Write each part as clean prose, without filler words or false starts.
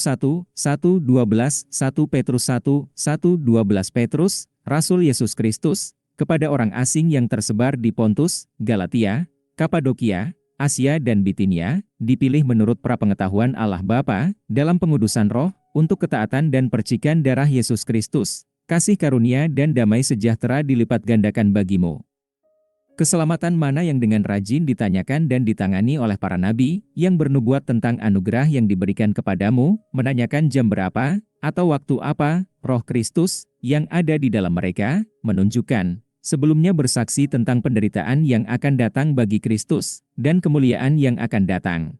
1, 1, 12, 1 Petrus 1, 1, 12 Petrus, Rasul Yesus Kristus, kepada orang asing yang tersebar di Pontus, Galatia, Kapadokia, Asia dan Bitinia, dipilih menurut prapengetahuan Allah Bapa, dalam pengudusan roh, untuk ketaatan dan percikan darah Yesus Kristus, kasih karunia dan damai sejahtera dilipat gandakan bagimu. Keselamatan mana yang dengan rajin ditanyakan dan ditangani oleh para nabi, yang bernubuat tentang anugerah yang diberikan kepadamu, menanyakan jam berapa, atau waktu apa, Roh Kristus, yang ada di dalam mereka, menunjukkan, sebelumnya bersaksi tentang penderitaan yang akan datang bagi Kristus, dan kemuliaan yang akan datang.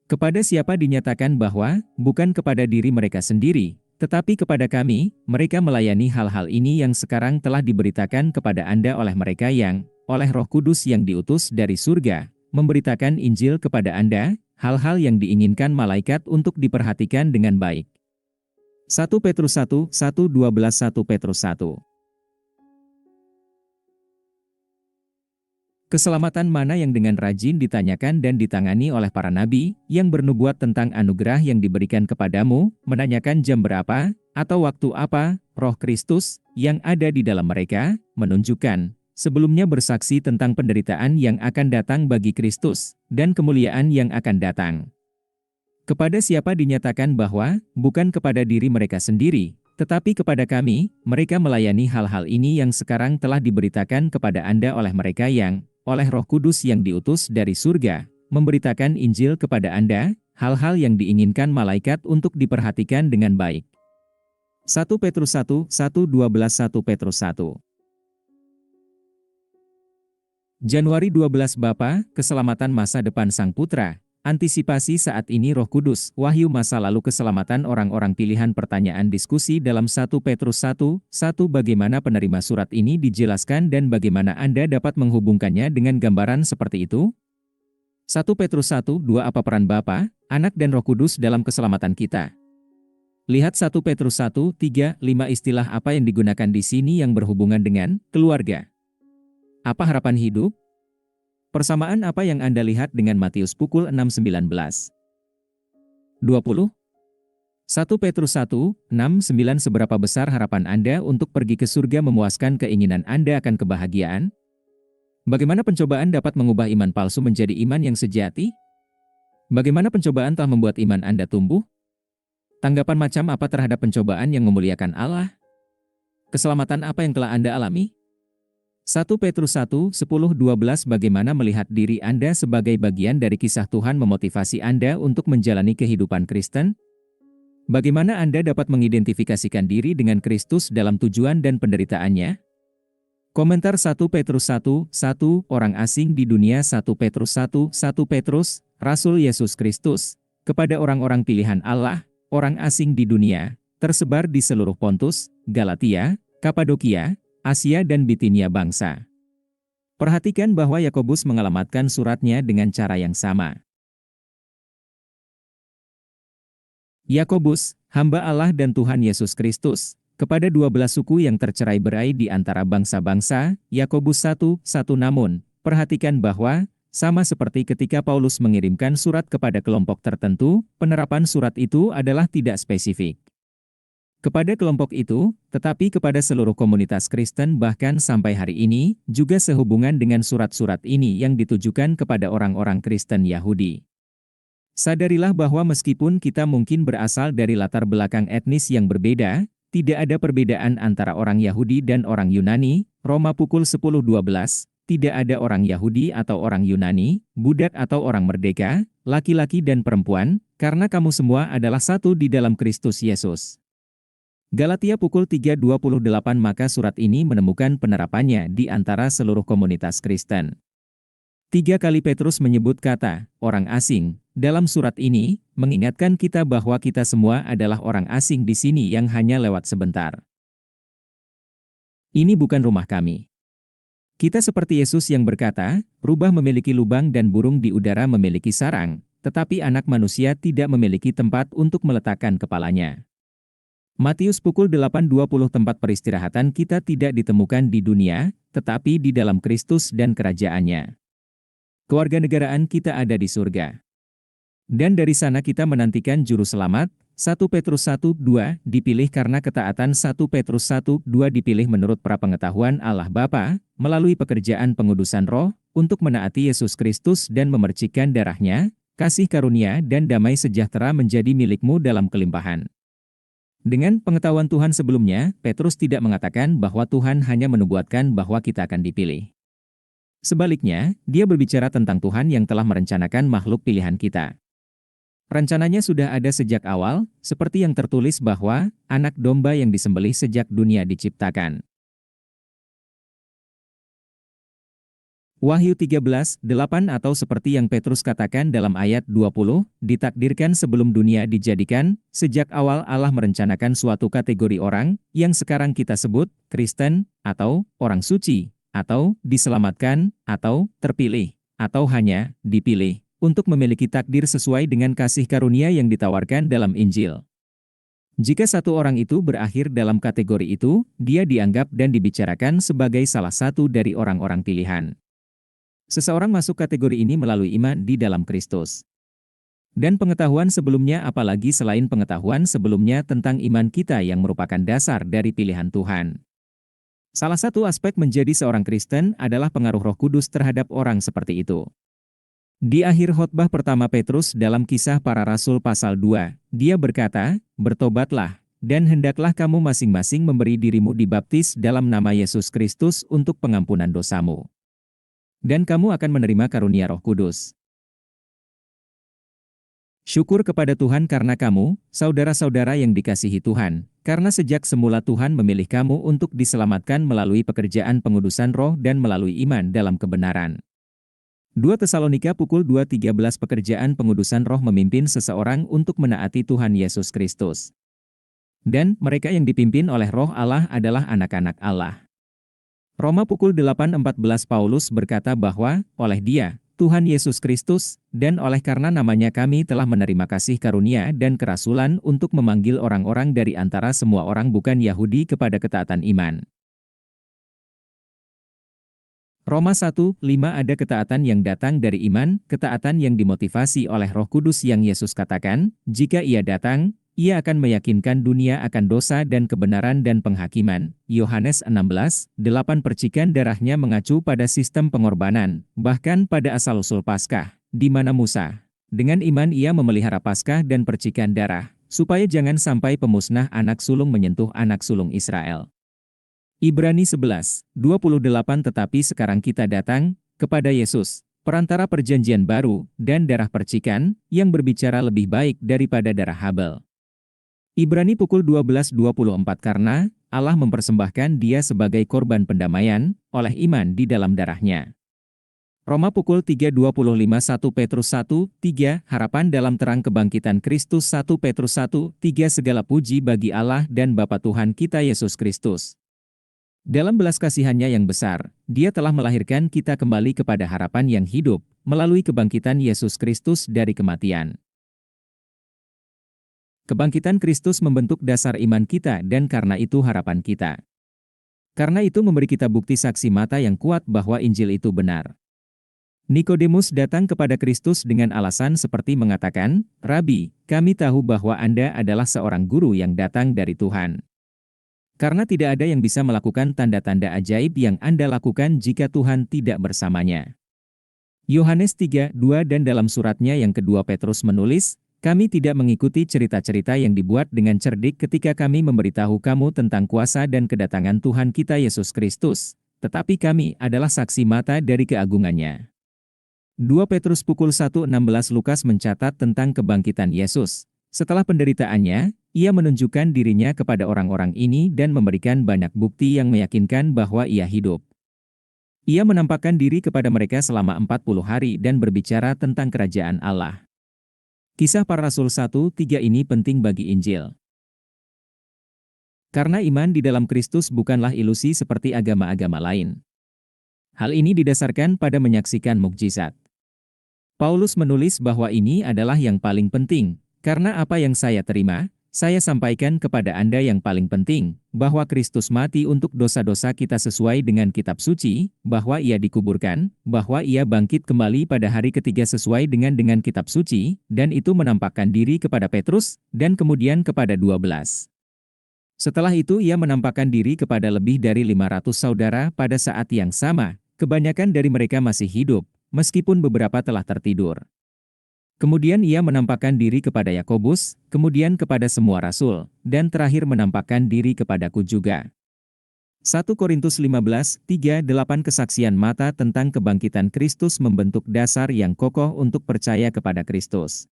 Kepada siapa dinyatakan bahwa, bukan kepada diri mereka sendiri, tetapi kepada kami, mereka melayani hal-hal ini yang sekarang telah diberitakan kepada Anda oleh mereka yang, oleh Roh Kudus yang diutus dari surga, memberitakan Injil kepada Anda, hal-hal yang diinginkan malaikat untuk diperhatikan dengan baik. 1 Petrus 1, 1, 12 1 Petrus 1. Keselamatan mana yang dengan rajin ditanyakan dan ditangani oleh para nabi, yang bernubuat tentang anugerah yang diberikan kepadamu, menanyakan jam berapa, atau waktu apa, Roh Kristus, yang ada di dalam mereka, menunjukkan, sebelumnya bersaksi tentang penderitaan yang akan datang bagi Kristus, dan kemuliaan yang akan datang. Kepada siapa dinyatakan bahwa, bukan kepada diri mereka sendiri, tetapi kepada kami, mereka melayani hal-hal ini yang sekarang telah diberitakan kepada Anda oleh mereka yang, oleh Roh Kudus yang diutus dari surga, memberitakan Injil kepada Anda, hal-hal yang diinginkan malaikat untuk diperhatikan dengan baik. 1 Petrus 1, 1, 12 1 Petrus 1. Januari 12 Bapa, keselamatan masa depan Sang Putra, antisipasi saat ini Roh Kudus, wahyu masa lalu keselamatan orang-orang pilihan pertanyaan diskusi dalam 1 Petrus 1, 1 bagaimana penerima surat ini dijelaskan dan bagaimana Anda dapat menghubungkannya dengan gambaran seperti itu? 1 Petrus 1, 2 apa peran Bapa, Anak dan Roh Kudus dalam keselamatan kita? Lihat 1 Petrus 1, 3, 5 istilah apa yang digunakan di sini yang berhubungan dengan keluarga. Apa harapan hidup? Persamaan apa yang Anda lihat dengan Matius pukul 6.19? 20. 1 Petrus 1, 6, 9 seberapa besar harapan Anda untuk pergi ke surga memuaskan keinginan Anda akan kebahagiaan? Bagaimana pencobaan dapat mengubah iman palsu menjadi iman yang sejati? Bagaimana pencobaan telah membuat iman Anda tumbuh? Tanggapan macam apa terhadap pencobaan yang memuliakan Allah? Keselamatan apa yang telah Anda alami? 1 Petrus 1, 10, 12 bagaimana melihat diri Anda sebagai bagian dari kisah Tuhan memotivasi Anda untuk menjalani kehidupan Kristen? Bagaimana Anda dapat mengidentifikasikan diri dengan Kristus dalam tujuan dan penderitaannya? Komentar 1 Petrus 1, 1, orang asing di dunia 1 Petrus 1, 1 Petrus, Rasul Yesus Kristus, kepada orang-orang pilihan Allah, orang asing di dunia, tersebar di seluruh Pontus, Galatia, Kapadokia, Asia dan Bitinia bangsa. Perhatikan bahwa Yakobus mengalamatkan suratnya dengan cara yang sama. Yakobus, hamba Allah dan Tuhan Yesus Kristus, kepada 12 suku yang tercerai-berai di antara bangsa-bangsa, Yakobus 1, 1 namun, perhatikan bahwa, sama seperti ketika Paulus mengirimkan surat kepada kelompok tertentu, penerapan surat itu adalah tidak spesifik kepada kelompok itu, tetapi kepada seluruh komunitas Kristen bahkan sampai hari ini, juga sehubungan dengan surat-surat ini yang ditujukan kepada orang-orang Kristen Yahudi. Sadarilah bahwa meskipun kita mungkin berasal dari latar belakang etnis yang berbeda, tidak ada perbedaan antara orang Yahudi dan orang Yunani, Roma pukul 10.12, tidak ada orang Yahudi atau orang Yunani, budak atau orang merdeka, laki-laki dan perempuan, karena kamu semua adalah satu di dalam Kristus Yesus. Galatia pukul 3.28 maka surat ini menemukan penerapannya di antara seluruh komunitas Kristen. 3 kali Petrus menyebut kata, orang asing, dalam surat ini, mengingatkan kita bahwa kita semua adalah orang asing di sini yang hanya lewat sebentar. Ini bukan rumah kami. Kita seperti Yesus yang berkata, rubah memiliki lubang dan burung di udara memiliki sarang, tetapi anak manusia tidak memiliki tempat untuk meletakkan kepalanya. Matius pukul 8.20 tempat peristirahatan kita tidak ditemukan di dunia, tetapi di dalam Kristus dan kerajaannya. Kewarganegaraan kita ada di surga. Dan dari sana kita menantikan juru selamat. 1 Petrus 1:2 dipilih karena ketaatan. 1 Petrus 1:2 dipilih menurut prapengetahuan Allah Bapa, melalui pekerjaan pengudusan roh, untuk menaati Yesus Kristus dan memercikkan darahnya. Kasih karunia dan damai sejahtera menjadi milikmu dalam kelimpahan. Dengan pengetahuan Tuhan sebelumnya, Petrus tidak mengatakan bahwa Tuhan hanya menubuatkan bahwa kita akan dipilih. Sebaliknya, dia berbicara tentang Tuhan yang telah merencanakan makhluk pilihan kita. Rencananya sudah ada sejak awal, seperti yang tertulis bahwa anak domba yang disembelih sejak dunia diciptakan. Wahyu 13:8 atau seperti yang Petrus katakan dalam ayat 20, ditakdirkan sebelum dunia dijadikan, sejak awal Allah merencanakan suatu kategori orang, yang sekarang kita sebut, Kristen, atau orang suci, atau diselamatkan, atau terpilih, atau hanya dipilih, untuk memiliki takdir sesuai dengan kasih karunia yang ditawarkan dalam Injil. Jika satu orang itu berakhir dalam kategori itu, dia dianggap dan dibicarakan sebagai salah satu dari orang-orang pilihan. Seseorang masuk kategori ini melalui iman di dalam Kristus. Dan pengetahuan sebelumnya, apalagi selain pengetahuan sebelumnya tentang iman kita yang merupakan dasar dari pilihan Tuhan. Salah satu aspek menjadi seorang Kristen adalah pengaruh Roh Kudus terhadap orang seperti itu. Di akhir khotbah pertama Petrus dalam Kisah Para Rasul pasal 2, dia berkata, "Bertobatlah, dan hendaklah kamu masing-masing memberi dirimu dibaptis dalam nama Yesus Kristus untuk pengampunan dosamu. Dan kamu akan menerima karunia Roh Kudus." Syukur kepada Tuhan karena kamu, saudara-saudara yang dikasihi Tuhan, karena sejak semula Tuhan memilih kamu untuk diselamatkan melalui pekerjaan pengudusan roh dan melalui iman dalam kebenaran. 2 Tesalonika pukul 2:13 Pekerjaan pengudusan roh memimpin seseorang untuk menaati Tuhan Yesus Kristus. Dan mereka yang dipimpin oleh Roh Allah adalah anak-anak Allah. Roma pukul 8:14 Paulus berkata bahwa, oleh Dia, Tuhan Yesus Kristus, dan oleh karena namanya kami telah menerima kasih karunia dan kerasulan untuk memanggil orang-orang dari antara semua orang bukan Yahudi kepada ketaatan iman. Roma 1:5 ada ketaatan yang datang dari iman, ketaatan yang dimotivasi oleh Roh Kudus yang Yesus katakan, jika Ia datang, Ia akan meyakinkan dunia akan dosa dan kebenaran dan penghakiman. Yohanes 16:8 Percikan darahnya mengacu pada sistem pengorbanan, bahkan pada asal-usul Paskah, di mana Musa, dengan iman ia memelihara Paskah dan percikan darah, supaya jangan sampai pemusnah anak sulung menyentuh anak sulung Israel. Ibrani 11:28 Tetapi sekarang kita datang kepada Yesus, perantara perjanjian baru, dan darah percikan, yang berbicara lebih baik daripada darah Habel. Ibrani pukul 12:24 Karena Allah mempersembahkan Dia sebagai korban pendamaian, oleh iman di dalam darahnya. Roma pukul 3:25 1 Petrus 1:3 Harapan dalam terang kebangkitan Kristus 1 Petrus 1:3 Segala puji bagi Allah dan Bapa Tuhan kita Yesus Kristus. Dalam belas kasihannya yang besar, Dia telah melahirkan kita kembali kepada harapan yang hidup, melalui kebangkitan Yesus Kristus dari kematian. Kebangkitan Kristus membentuk dasar iman kita dan karena itu harapan kita. Karena itu memberi kita bukti saksi mata yang kuat bahwa Injil itu benar. Nikodemus datang kepada Kristus dengan alasan seperti mengatakan, "Rabi, kami tahu bahwa Anda adalah seorang guru yang datang dari Tuhan. Karena tidak ada yang bisa melakukan tanda-tanda ajaib yang Anda lakukan jika Tuhan tidak bersamanya." Yohanes 3:2 dan dalam suratnya yang kedua Petrus menulis, "Kami tidak mengikuti cerita-cerita yang dibuat dengan cerdik ketika kami memberitahu kamu tentang kuasa dan kedatangan Tuhan kita Yesus Kristus, tetapi kami adalah saksi mata dari keagungannya." 2 Petrus pukul 1:16 Lukas mencatat tentang kebangkitan Yesus. Setelah penderitaannya, Ia menunjukkan dirinya kepada orang-orang ini dan memberikan banyak bukti yang meyakinkan bahwa Ia hidup. Ia menampakkan diri kepada mereka selama 40 hari dan berbicara tentang kerajaan Allah. Kisah Para Rasul 1:3 ini penting bagi Injil. Karena iman di dalam Kristus bukanlah ilusi seperti agama-agama lain. Hal ini didasarkan pada menyaksikan mukjizat. Paulus menulis bahwa ini adalah yang paling penting, karena apa yang saya terima, saya sampaikan kepada Anda yang paling penting, bahwa Kristus mati untuk dosa-dosa kita sesuai dengan kitab suci, bahwa ia dikuburkan, bahwa ia bangkit kembali pada hari ketiga sesuai dengan kitab suci, dan itu menampakkan diri kepada Petrus, dan kemudian kepada 12. Setelah itu ia menampakkan diri kepada lebih dari 500 saudara pada saat yang sama, kebanyakan dari mereka masih hidup, meskipun beberapa telah tertidur. Kemudian ia menampakkan diri kepada Yakobus, kemudian kepada semua rasul, dan terakhir menampakkan diri kepadaku juga. 1 Korintus 15:3-8 Kesaksian mata tentang kebangkitan Kristus membentuk dasar yang kokoh untuk percaya kepada Kristus.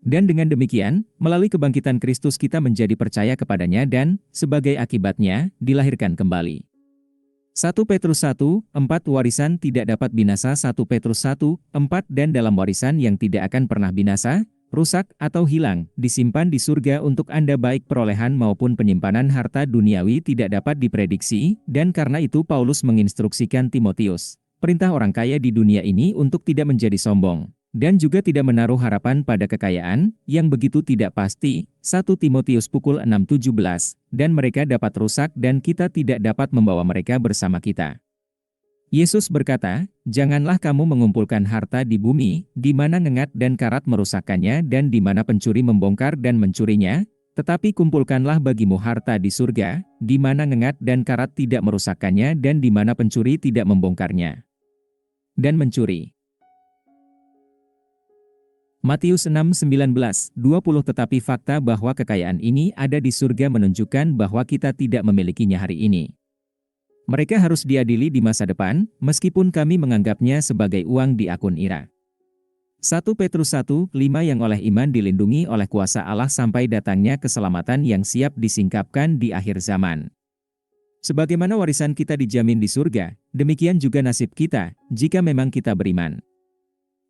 Dan dengan demikian, melalui kebangkitan Kristus kita menjadi percaya kepadanya dan, sebagai akibatnya, dilahirkan kembali. 1 Petrus 1:4 Warisan tidak dapat binasa. 1 Petrus 1:4 Dan dalam warisan yang tidak akan pernah binasa, rusak atau hilang, disimpan di surga untuk Anda baik perolehan maupun penyimpanan harta duniawi tidak dapat diprediksi, dan karena itu Paulus menginstruksikan Timotius, perintah orang kaya di dunia ini untuk tidak menjadi sombong, dan juga tidak menaruh harapan pada kekayaan, yang begitu tidak pasti, 1 Timotius pukul 6:17, dan mereka dapat rusak dan kita tidak dapat membawa mereka bersama kita. Yesus berkata, janganlah kamu mengumpulkan harta di bumi, di mana ngengat dan karat merusakkannya dan di mana pencuri membongkar dan mencurinya, tetapi kumpulkanlah bagimu harta di surga, di mana ngengat dan karat tidak merusakkannya dan di mana pencuri tidak membongkarnya dan mencuri. Matius 6:19-20 Tetapi fakta bahwa kekayaan ini ada di surga menunjukkan bahwa kita tidak memilikinya hari ini. Mereka harus diadili di masa depan, meskipun kami menganggapnya sebagai uang di akun ira. 1 Petrus 1:5 Yang oleh iman dilindungi oleh kuasa Allah sampai datangnya keselamatan yang siap disingkapkan di akhir zaman. Sebagaimana warisan kita dijamin di surga, demikian juga nasib kita, jika memang kita beriman.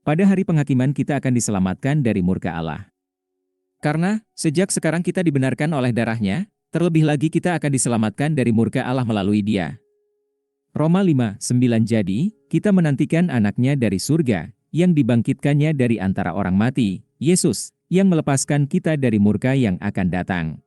Pada hari penghakiman kita akan diselamatkan dari murka Allah. Karena, sejak sekarang kita dibenarkan oleh darahnya, terlebih lagi kita akan diselamatkan dari murka Allah melalui Dia. Roma 5:9 Jadi, kita menantikan anaknya dari surga, yang dibangkitkannya dari antara orang mati, Yesus, yang melepaskan kita dari murka yang akan datang.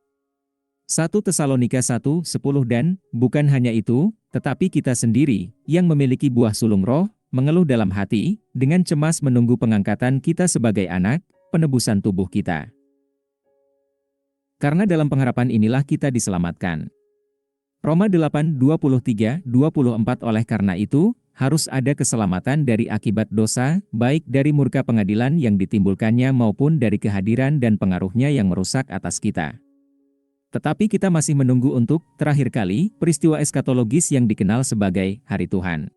1 Tesalonika 1:10 Dan, bukan hanya itu, tetapi kita sendiri, yang memiliki buah sulung roh, mengeluh dalam hati, dengan cemas menunggu pengangkatan kita sebagai anak, penebusan tubuh kita. Karena dalam pengharapan inilah kita diselamatkan. Roma 8:23-24 Oleh karena itu, harus ada keselamatan dari akibat dosa, baik dari murka pengadilan yang ditimbulkannya maupun dari kehadiran dan pengaruhnya yang merusak atas kita. Tetapi kita masih menunggu untuk, terakhir kali, peristiwa eskatologis yang dikenal sebagai Hari Tuhan.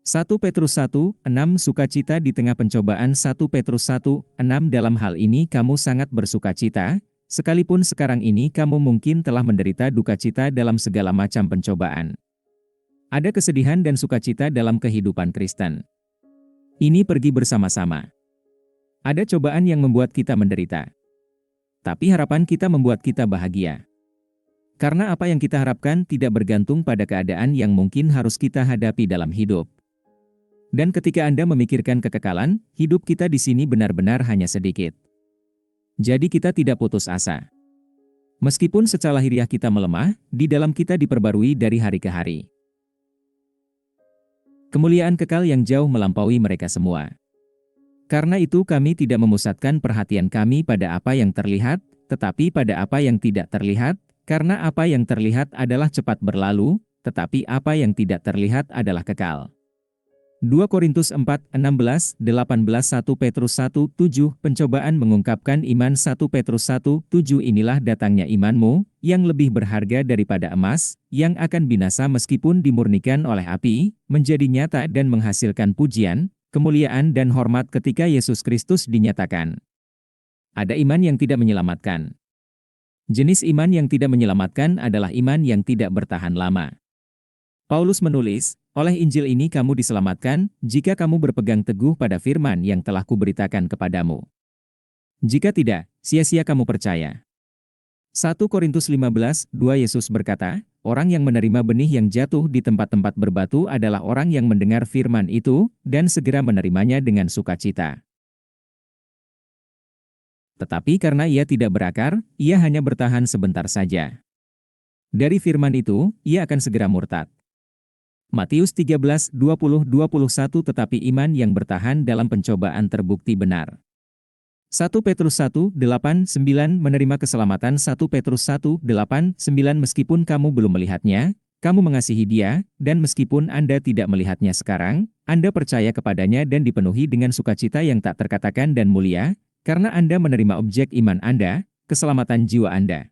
1 Petrus 1:6 Sukacita di tengah pencobaan. 1 Petrus 1:6 Dalam hal ini kamu sangat bersukacita, sekalipun sekarang ini kamu mungkin telah menderita duka cita dalam segala macam pencobaan. Ada kesedihan dan sukacita dalam kehidupan Kristen. Ini pergi bersama-sama. Ada cobaan yang membuat kita menderita. Tapi harapan kita membuat kita bahagia. Karena apa yang kita harapkan tidak bergantung pada keadaan yang mungkin harus kita hadapi dalam hidup. Dan ketika Anda memikirkan kekekalan, hidup kita di sini benar-benar hanya sedikit. Jadi kita tidak putus asa. Meskipun secara lahiriah kita melemah, di dalam kita diperbarui dari hari ke hari. Kemuliaan kekal yang jauh melampaui mereka semua. Karena itu kami tidak memusatkan perhatian kami pada apa yang terlihat, tetapi pada apa yang tidak terlihat, karena apa yang terlihat adalah cepat berlalu, tetapi apa yang tidak terlihat adalah kekal. 2 Korintus 4:16-18 1 Petrus 1:7 Pencobaan mengungkapkan iman. 1 Petrus 1:7 Inilah datangnya imanmu, yang lebih berharga daripada emas, yang akan binasa meskipun dimurnikan oleh api, menjadi nyata dan menghasilkan pujian, kemuliaan dan hormat ketika Yesus Kristus dinyatakan. Ada iman yang tidak menyelamatkan. Jenis iman yang tidak menyelamatkan adalah iman yang tidak bertahan lama. Paulus menulis, oleh Injil ini kamu diselamatkan, jika kamu berpegang teguh pada firman yang telah kuberitakan kepadamu. Jika tidak, sia-sia kamu percaya. 1 Korintus 15:2 Yesus berkata, orang yang menerima benih yang jatuh di tempat-tempat berbatu adalah orang yang mendengar firman itu, dan segera menerimanya dengan sukacita. Tetapi karena ia tidak berakar, ia hanya bertahan sebentar saja. Dari firman itu, ia akan segera murtad. Matius 13:20-21 Tetapi iman yang bertahan dalam pencobaan terbukti benar. 1 Petrus 1:8-9 Menerima keselamatan 1 Petrus 1:8-9 Meskipun kamu belum melihatnya, kamu mengasihi dia, dan meskipun Anda tidak melihatnya sekarang, Anda percaya kepadanya dan dipenuhi dengan sukacita yang tak terkatakan dan mulia, karena Anda menerima objek iman Anda, keselamatan jiwa Anda.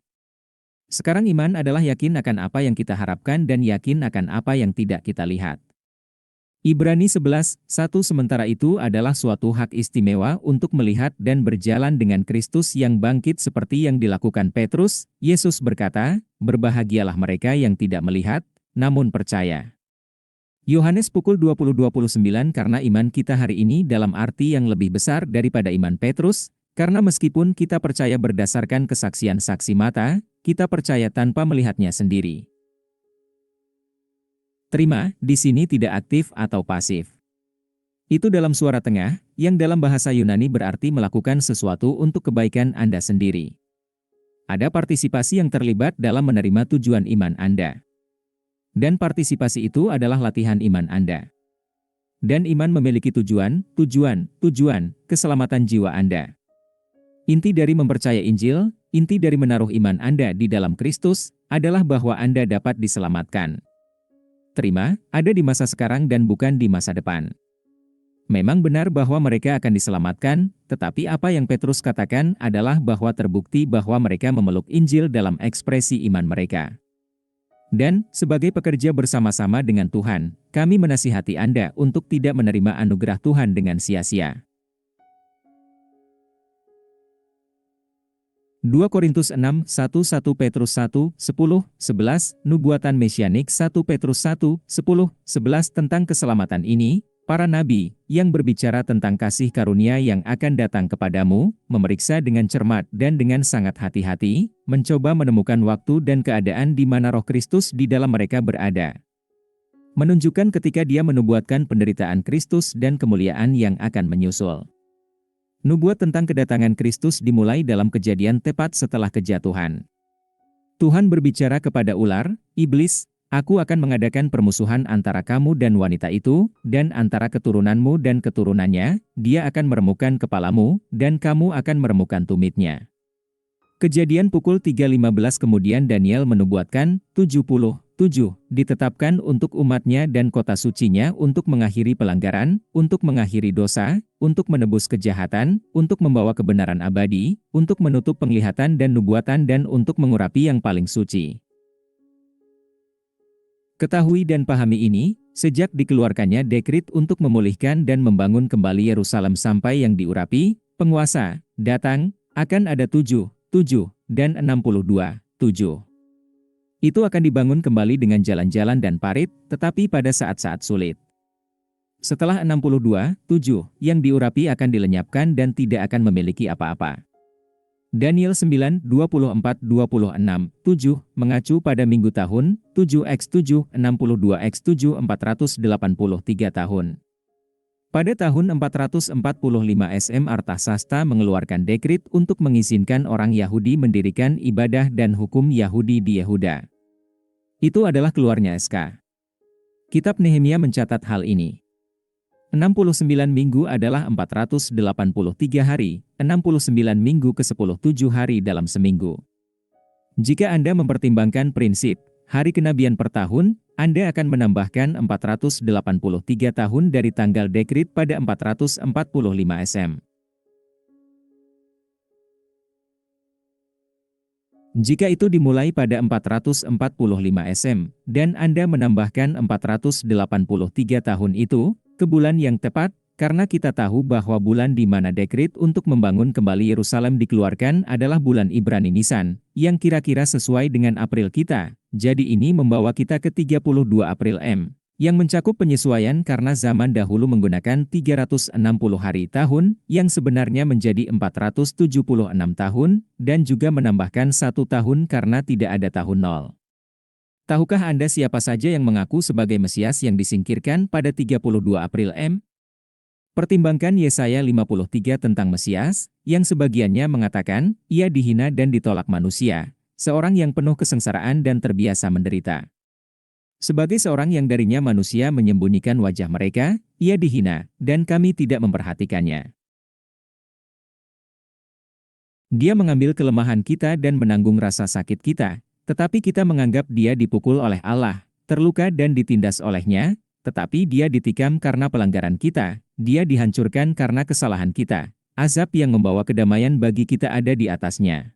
Sekarang iman adalah yakin akan apa yang kita harapkan dan yakin akan apa yang tidak kita lihat. Ibrani 11:1 Sementara itu adalah suatu hak istimewa untuk melihat dan berjalan dengan Kristus yang bangkit seperti yang dilakukan Petrus. Yesus berkata, berbahagialah mereka yang tidak melihat, namun percaya. Yohanes pukul 20:29 Karena iman kita hari ini dalam arti yang lebih besar daripada iman Petrus, karena meskipun kita percaya berdasarkan kesaksian saksi mata, kita percaya tanpa melihatnya sendiri. Terima, di sini tidak aktif atau pasif. Itu dalam suara tengah, yang dalam bahasa Yunani berarti melakukan sesuatu untuk kebaikan Anda sendiri. Ada partisipasi yang terlibat dalam menerima tujuan iman Anda. Dan partisipasi itu adalah latihan iman Anda. Dan iman memiliki tujuan, keselamatan jiwa Anda. Inti dari mempercayai Injil, inti dari menaruh iman Anda di dalam Kristus, adalah bahwa Anda dapat diselamatkan. Terima, ada di masa sekarang dan bukan di masa depan. Memang benar bahwa mereka akan diselamatkan, tetapi apa yang Petrus katakan adalah bahwa terbukti bahwa mereka memeluk Injil dalam ekspresi iman mereka. Dan, sebagai pekerja bersama-sama dengan Tuhan, kami menasihati Anda untuk tidak menerima anugerah Tuhan dengan sia-sia. 2 Korintus 6:1 1 Petrus 1:10-11 Nubuatan Mesianik 1 Petrus 1:10-11 Tentang keselamatan ini, para nabi, yang berbicara tentang kasih karunia yang akan datang kepadamu, memeriksa dengan cermat dan dengan sangat hati-hati, mencoba menemukan waktu dan keadaan di mana Roh Kristus di dalam mereka berada. Menunjukkan ketika dia menubuatkan penderitaan Kristus dan kemuliaan yang akan menyusul. Nubuat tentang kedatangan Kristus dimulai dalam kejadian tepat setelah kejatuhan. Tuhan berbicara kepada ular, iblis, Aku akan mengadakan permusuhan antara kamu dan wanita itu, dan antara keturunanmu dan keturunannya, dia akan meremukkan kepalamu, dan kamu akan meremukkan tumitnya. Kejadian pukul 3:15 Kemudian Daniel menubuatkan, 77, ditetapkan untuk umatnya dan kota sucinya untuk mengakhiri pelanggaran, untuk mengakhiri dosa, untuk menebus kejahatan, untuk membawa kebenaran abadi, untuk menutup penglihatan dan nubuatan dan untuk mengurapi yang paling suci. Ketahui dan pahami ini, sejak dikeluarkannya dekrit untuk memulihkan dan membangun kembali Yerusalem sampai yang diurapi, penguasa, datang, akan ada 7 dan 62, 7. Itu akan dibangun kembali dengan jalan-jalan dan parit, tetapi pada saat-saat sulit. Setelah 62, 7, yang diurapi akan dilenyapkan dan tidak akan memiliki apa-apa. Daniel 9, 24-26, 7, mengacu pada minggu tahun, 7x7, 62x7, 483 tahun. Pada tahun 445 SM Artasasta mengeluarkan dekrit untuk mengizinkan orang Yahudi mendirikan ibadah dan hukum Yahudi di Yehuda. Itu adalah keluarnya SK. Kitab Nehemia mencatat hal ini. 69 minggu adalah 483 hari, 69 minggu ke-10 7 hari dalam seminggu. Jika Anda mempertimbangkan prinsip hari kenabian per tahun, Anda akan menambahkan 483 tahun dari tanggal dekrit pada 445 SM. Jika itu dimulai pada 445 SM, dan Anda menambahkan 483 tahun itu, ke bulan yang tepat, karena kita tahu bahwa bulan di mana dekrit untuk membangun kembali Yerusalem dikeluarkan adalah bulan Ibrani Nisan, yang kira-kira sesuai dengan April kita, jadi ini membawa kita ke 32 April M, yang mencakup penyesuaian karena zaman dahulu menggunakan 360 hari tahun, yang sebenarnya menjadi 476 tahun, dan juga menambahkan 1 tahun karena tidak ada tahun 0. Tahukah Anda siapa saja yang mengaku sebagai Mesias yang disingkirkan pada 32 April M? Pertimbangkan Yesaya 53 tentang Mesias, yang sebagiannya mengatakan, ia dihina dan ditolak manusia, seorang yang penuh kesengsaraan dan terbiasa menderita. Sebagai seorang yang darinya manusia menyembunyikan wajah mereka, ia dihina, dan kami tidak memperhatikannya. Dia mengambil kelemahan kita dan menanggung rasa sakit kita, tetapi kita menganggap dia dipukul oleh Allah, terluka dan ditindas olehnya, tetapi dia ditikam karena pelanggaran kita, dia dihancurkan karena kesalahan kita. Azab yang membawa kedamaian bagi kita ada di atasnya.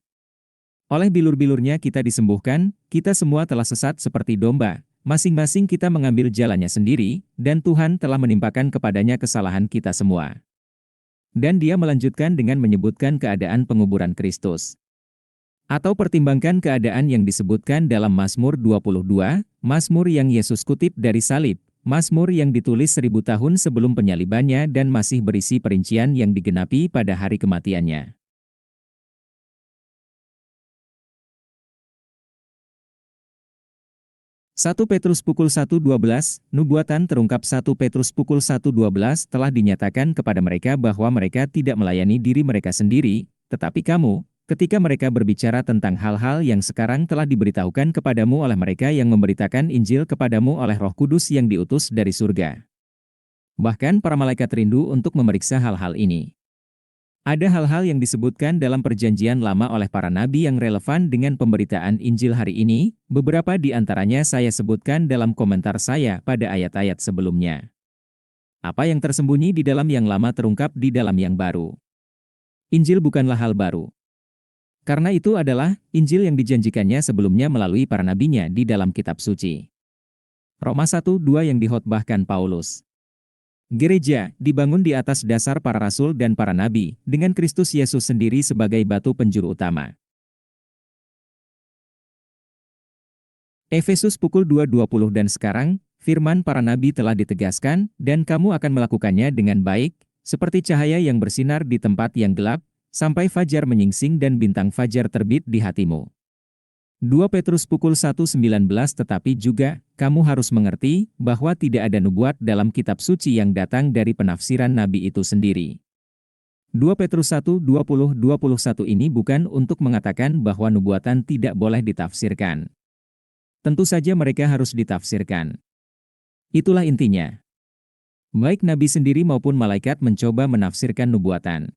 Oleh bilur-bilurnya kita disembuhkan, kita semua telah sesat seperti domba, masing-masing kita mengambil jalannya sendiri, dan Tuhan telah menimpakan kepadanya kesalahan kita semua. Dan dia melanjutkan dengan menyebutkan keadaan penguburan Kristus. Atau pertimbangkan keadaan yang disebutkan dalam Mazmur 22, Mazmur yang Yesus kutip dari salib, Mazmur yang ditulis 1000 tahun sebelum penyalibannya dan masih berisi perincian yang digenapi pada hari kematiannya. 1 Petrus pukul 1.12, nubuatan terungkap 1 Petrus pukul 1.12 telah dinyatakan kepada mereka bahwa mereka tidak melayani diri mereka sendiri, tetapi kamu, ketika mereka berbicara tentang hal-hal yang sekarang telah diberitahukan kepadamu oleh mereka yang memberitakan Injil kepadamu oleh Roh Kudus yang diutus dari surga. Bahkan para malaikat rindu untuk memeriksa hal-hal ini. Ada hal-hal yang disebutkan dalam perjanjian lama oleh para nabi yang relevan dengan pemberitaan Injil hari ini, beberapa di antaranya saya sebutkan dalam komentar saya pada ayat-ayat sebelumnya. Apa yang tersembunyi di dalam yang lama terungkap di dalam yang baru. Injil bukanlah hal baru. Karena itu adalah Injil yang dijanjikannya sebelumnya melalui para nabinya di dalam kitab suci. Roma 1:2 yang dihotbahkan Paulus. Gereja dibangun di atas dasar para rasul dan para nabi, dengan Kristus Yesus sendiri sebagai batu penjuru utama. Efesus pukul 2.20 dan sekarang, firman para nabi telah ditegaskan, dan kamu akan melakukannya dengan baik, seperti cahaya yang bersinar di tempat yang gelap, sampai fajar menyingsing dan bintang fajar terbit di hatimu. 2 Petrus pukul 1.19 tetapi juga, kamu harus mengerti, bahwa tidak ada nubuat dalam kitab suci yang datang dari penafsiran nabi itu sendiri. 2 Petrus 1:20-21 ini bukan untuk mengatakan bahwa nubuatan tidak boleh ditafsirkan. Tentu saja mereka harus ditafsirkan. Itulah intinya. Baik nabi sendiri maupun malaikat mencoba menafsirkan nubuatan.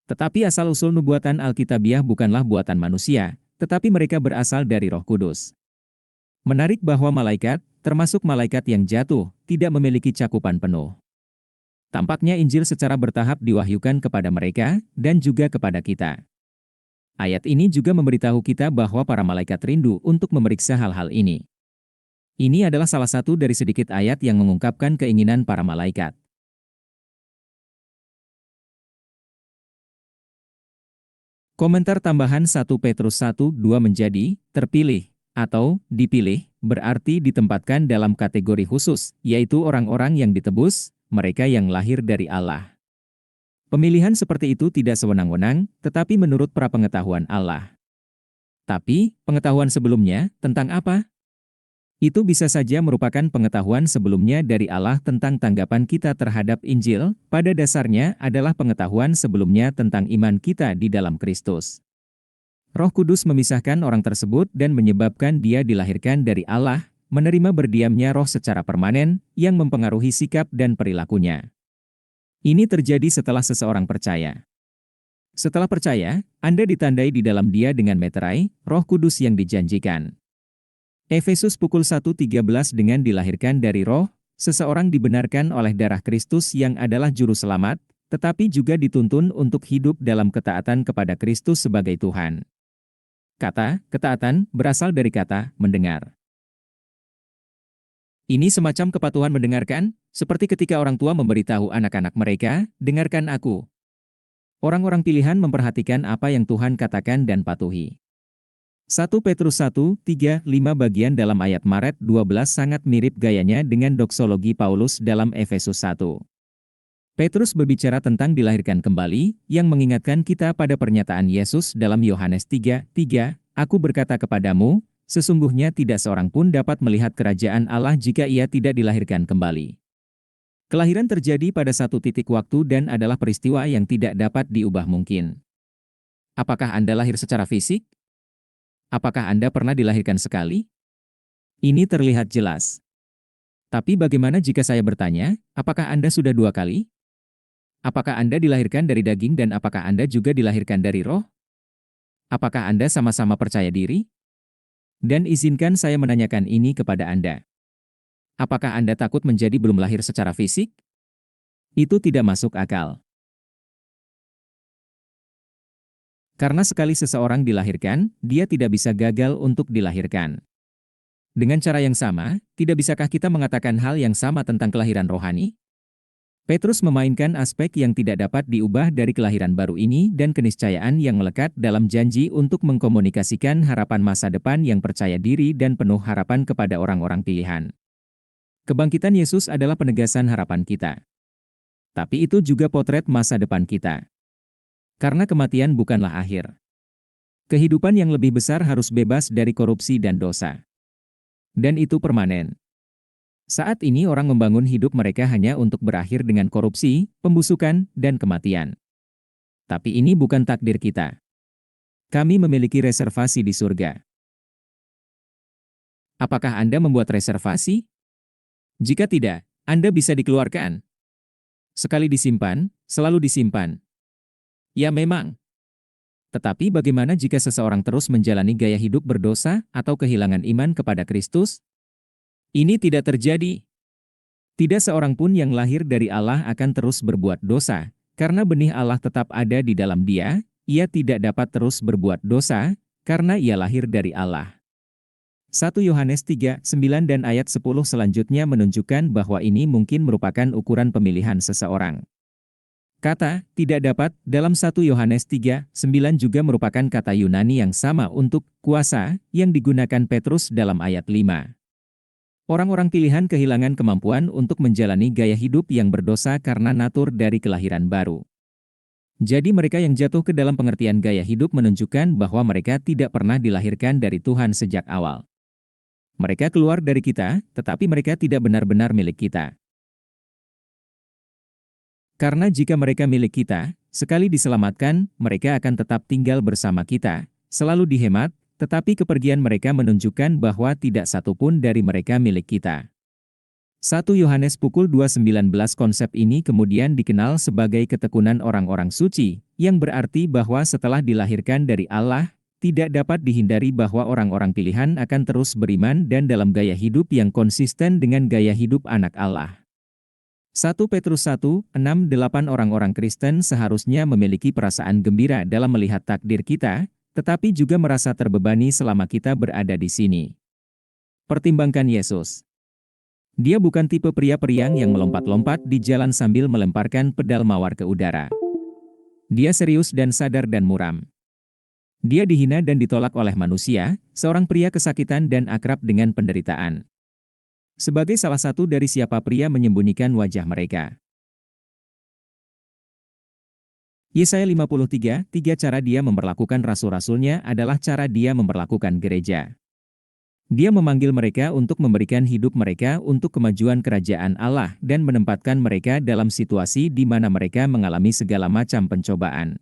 Tetapi asal-usul nubuatan Alkitabiah bukanlah buatan manusia, tetapi mereka berasal dari Roh Kudus. Menarik bahwa malaikat, termasuk malaikat yang jatuh, tidak memiliki cakupan penuh. Tampaknya Injil secara bertahap diwahyukan kepada mereka, dan juga kepada kita. Ayat ini juga memberitahu kita bahwa para malaikat rindu untuk memeriksa hal-hal ini. Ini adalah salah satu dari sedikit ayat yang mengungkapkan keinginan para malaikat. Komentar tambahan 1 Petrus 1:2 menjadi, terpilih, atau dipilih, berarti ditempatkan dalam kategori khusus, yaitu orang-orang yang ditebus, mereka yang lahir dari Allah. Pemilihan seperti itu tidak sewenang-wenang, tetapi menurut prapengetahuan Allah. Tapi, pengetahuan sebelumnya, tentang apa? Itu bisa saja merupakan pengetahuan sebelumnya dari Allah tentang tanggapan kita terhadap Injil, pada dasarnya adalah pengetahuan sebelumnya tentang iman kita di dalam Kristus. Roh Kudus memisahkan orang tersebut dan menyebabkan dia dilahirkan dari Allah, menerima berdiamnya roh secara permanen, yang mempengaruhi sikap dan perilakunya. Ini terjadi setelah seseorang percaya. Setelah percaya, Anda ditandai di dalam dia dengan meterai, Roh Kudus yang dijanjikan. Efesus pukul 1.13 dengan dilahirkan dari roh, seseorang dibenarkan oleh darah Kristus yang adalah juru selamat, tetapi juga dituntun untuk hidup dalam ketaatan kepada Kristus sebagai Tuhan. Kata, ketaatan, berasal dari kata, mendengar. Ini semacam kepatuhan mendengarkan, seperti ketika orang tua memberitahu anak-anak mereka, dengarkan aku. Orang-orang pilihan memperhatikan apa yang Tuhan katakan dan patuhi. 1 Petrus 1:3-5 bagian dalam ayat Maret 12 sangat mirip gayanya dengan doksologi Paulus dalam Efesus 1. Petrus berbicara tentang dilahirkan kembali, yang mengingatkan kita pada pernyataan Yesus dalam Yohanes 3:3, Aku berkata kepadamu, sesungguhnya tidak seorang pun dapat melihat kerajaan Allah jika ia tidak dilahirkan kembali. Kelahiran terjadi pada satu titik waktu dan adalah peristiwa yang tidak dapat diubah mungkin. Apakah Anda lahir secara fisik? Apakah Anda pernah dilahirkan sekali? Ini terlihat jelas. Tapi bagaimana jika saya bertanya, apakah Anda sudah 2 kali? Apakah Anda dilahirkan dari daging dan apakah Anda juga dilahirkan dari roh? Apakah Anda sama-sama percaya diri? Dan izinkan saya menanyakan ini kepada Anda. Apakah Anda takut menjadi belum lahir secara fisik? Itu tidak masuk akal. Karena sekali seseorang dilahirkan, dia tidak bisa gagal untuk dilahirkan. Dengan cara yang sama, tidak bisakah kita mengatakan hal yang sama tentang kelahiran rohani? Petrus memainkan aspek yang tidak dapat diubah dari kelahiran baru ini dan keniscayaan yang melekat dalam janji untuk mengkomunikasikan harapan masa depan yang percaya diri dan penuh harapan kepada orang-orang pilihan. Kebangkitan Yesus adalah penegasan harapan kita. Tapi itu juga potret masa depan kita. Karena kematian bukanlah akhir. Kehidupan yang lebih besar harus bebas dari korupsi dan dosa. Dan itu permanen. Saat ini orang membangun hidup mereka hanya untuk berakhir dengan korupsi, pembusukan, dan kematian. Tapi ini bukan takdir kita. Kami memiliki reservasi di surga. Apakah Anda membuat reservasi? Jika tidak, Anda bisa dikeluarkan. Sekali disimpan, selalu disimpan. Ya memang. Tetapi bagaimana jika seseorang terus menjalani gaya hidup berdosa atau kehilangan iman kepada Kristus? Ini tidak terjadi. Tidak seorang pun yang lahir dari Allah akan terus berbuat dosa, karena benih Allah tetap ada di dalam dia, ia tidak dapat terus berbuat dosa, karena ia lahir dari Allah. 1 Yohanes 3:9 dan ayat 10 selanjutnya menunjukkan bahwa ini mungkin merupakan ukuran pemilihan seseorang. Kata "tidak dapat" dalam 1 Yohanes 3:9 juga merupakan kata Yunani yang sama untuk kuasa yang digunakan Petrus dalam ayat 5. Orang-orang pilihan kehilangan kemampuan untuk menjalani gaya hidup yang berdosa karena natur dari kelahiran baru. Jadi mereka yang jatuh ke dalam pengertian gaya hidup menunjukkan bahwa mereka tidak pernah dilahirkan dari Tuhan sejak awal. Mereka keluar dari kita, tetapi mereka tidak benar-benar milik kita. Karena jika mereka milik kita, sekali diselamatkan, mereka akan tetap tinggal bersama kita, selalu dihemat, tetapi kepergian mereka menunjukkan bahwa tidak satu pun dari mereka milik kita. 1 Yohanes pukul 2:19 konsep ini kemudian dikenal sebagai ketekunan orang-orang suci, yang berarti bahwa setelah dilahirkan dari Allah, tidak dapat dihindari bahwa orang-orang pilihan akan terus beriman dan dalam gaya hidup yang konsisten dengan gaya hidup anak Allah. 1 Petrus 1:6-8 orang-orang Kristen seharusnya memiliki perasaan gembira dalam melihat takdir kita, tetapi juga merasa terbebani selama kita berada di sini. Pertimbangkan Yesus. Dia bukan tipe pria periang yang melompat-lompat di jalan sambil melemparkan pedal mawar ke udara. Dia serius dan sadar dan muram. Dia dihina dan ditolak oleh manusia, seorang pria kesakitan dan akrab dengan penderitaan. Sebagai salah satu dari siapa pria menyembunyikan wajah mereka. Yesaya 53:3 cara dia memperlakukan rasul-rasulnya adalah cara dia memperlakukan gereja. Dia memanggil mereka untuk memberikan hidup mereka untuk kemajuan kerajaan Allah dan menempatkan mereka dalam situasi di mana mereka mengalami segala macam pencobaan.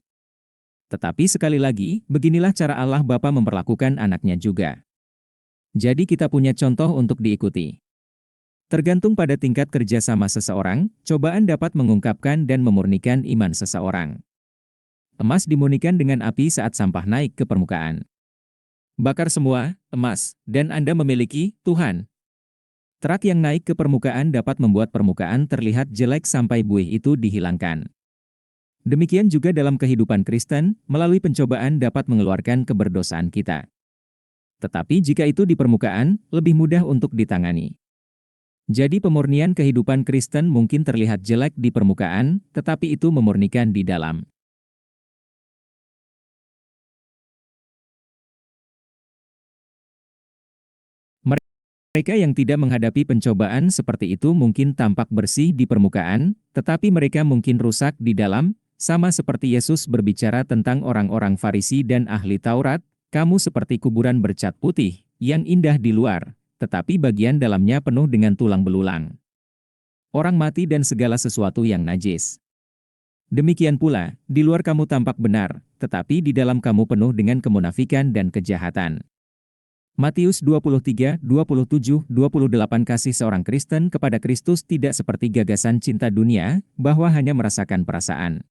Tetapi sekali lagi, beginilah cara Allah Bapa memperlakukan anaknya juga. Jadi kita punya contoh untuk diikuti. Tergantung pada tingkat kerjasama seseorang, cobaan dapat mengungkapkan dan memurnikan iman seseorang. Emas dimurnikan dengan api saat sampah naik ke permukaan. Bakar semua emas, dan Anda memiliki Tuhan. Terak yang naik ke permukaan dapat membuat permukaan terlihat jelek sampai buih itu dihilangkan. Demikian juga dalam kehidupan Kristen, melalui pencobaan dapat mengeluarkan keberdosaan kita. Tetapi jika itu di permukaan, lebih mudah untuk ditangani. Jadi pemurnian kehidupan Kristen mungkin terlihat jelek di permukaan, tetapi itu memurnikan di dalam. Mereka yang tidak menghadapi pencobaan seperti itu mungkin tampak bersih di permukaan, tetapi mereka mungkin rusak di dalam, sama seperti Yesus berbicara tentang orang-orang Farisi dan ahli Taurat, kamu seperti kuburan bercat putih, yang indah di luar, tetapi bagian dalamnya penuh dengan tulang belulang. orang mati dan segala sesuatu yang najis. Demikian pula, di luar kamu tampak benar, tetapi di dalam kamu penuh dengan kemunafikan dan kejahatan. Matius 23, 27, 28. Kasih seorang Kristen kepada Kristus tidak seperti gagasan cinta dunia, bahwa hanya merasakan perasaan.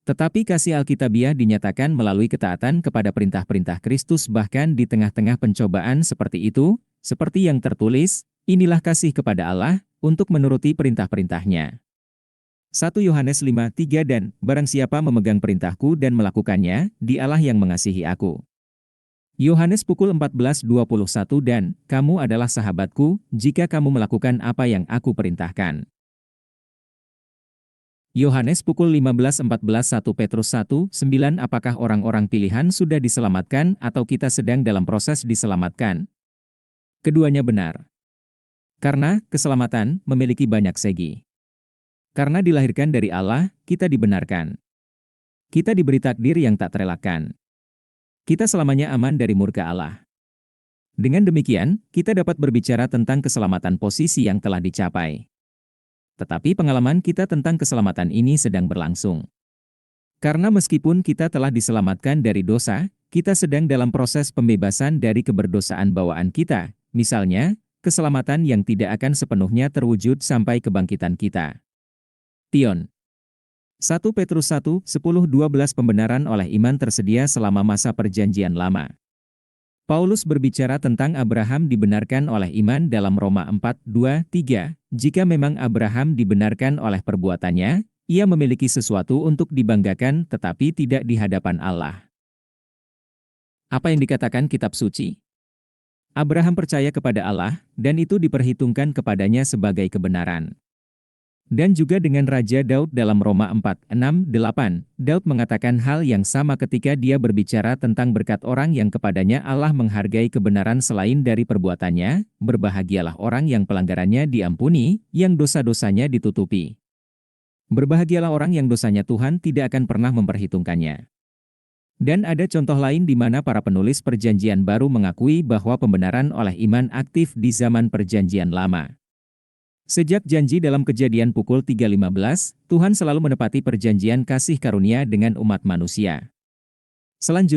Tetapi kasih Alkitabiah dinyatakan melalui ketaatan kepada perintah-perintah Kristus bahkan di tengah-tengah pencobaan seperti itu, seperti yang tertulis, inilah kasih kepada Allah, untuk menuruti perintah-perintahnya. 1 Yohanes 5, 3 dan, barang siapa memegang perintahku dan melakukannya, dialah yang mengasihi aku. Yohanes pukul 14:21 dan, kamu adalah sahabatku, jika kamu melakukan apa yang aku perintahkan. Yohanes pukul 15:14 1 Petrus 1, 9 Apakah orang-orang pilihan sudah diselamatkan atau kita sedang dalam proses diselamatkan? Keduanya benar. Karena, keselamatan, memiliki banyak segi. Karena dilahirkan dari Allah, kita dibenarkan. Kita diberi takdir yang tak terelakkan. Kita selamanya aman dari murka Allah. Dengan demikian, kita dapat berbicara tentang keselamatan posisi yang telah dicapai. Tetapi pengalaman kita tentang keselamatan ini sedang berlangsung. Karena meskipun kita telah diselamatkan dari dosa, kita sedang dalam proses pembebasan dari keberdosaan bawaan kita, misalnya, keselamatan yang tidak akan sepenuhnya terwujud sampai kebangkitan kita. Tion. 1 Petrus 1, 10-12 Pembenaran oleh iman tersedia selama masa perjanjian lama. Paulus berbicara tentang Abraham dibenarkan oleh iman dalam Roma 4, 2, 3. Jika memang Abraham dibenarkan oleh perbuatannya, ia memiliki sesuatu untuk dibanggakan tetapi tidak di hadapan Allah. Apa yang dikatakan kitab suci? Abraham percaya kepada Allah, dan itu diperhitungkan kepadanya sebagai kebenaran. Dan juga dengan Raja Daud dalam Roma 4, 6, 8, Daud mengatakan hal yang sama ketika dia berbicara tentang berkat orang yang kepadanya Allah menghargai kebenaran selain dari perbuatannya, berbahagialah orang yang pelanggarannya diampuni, yang dosa-dosanya ditutupi. Berbahagialah orang yang dosanya Tuhan tidak akan pernah memperhitungkannya. Dan ada contoh lain di mana para penulis perjanjian baru mengakui bahwa pembenaran oleh iman aktif di zaman perjanjian lama. Sejak janji dalam Kejadian pukul 3:15, Tuhan selalu menepati perjanjian kasih karunia dengan umat manusia. Selanjutnya,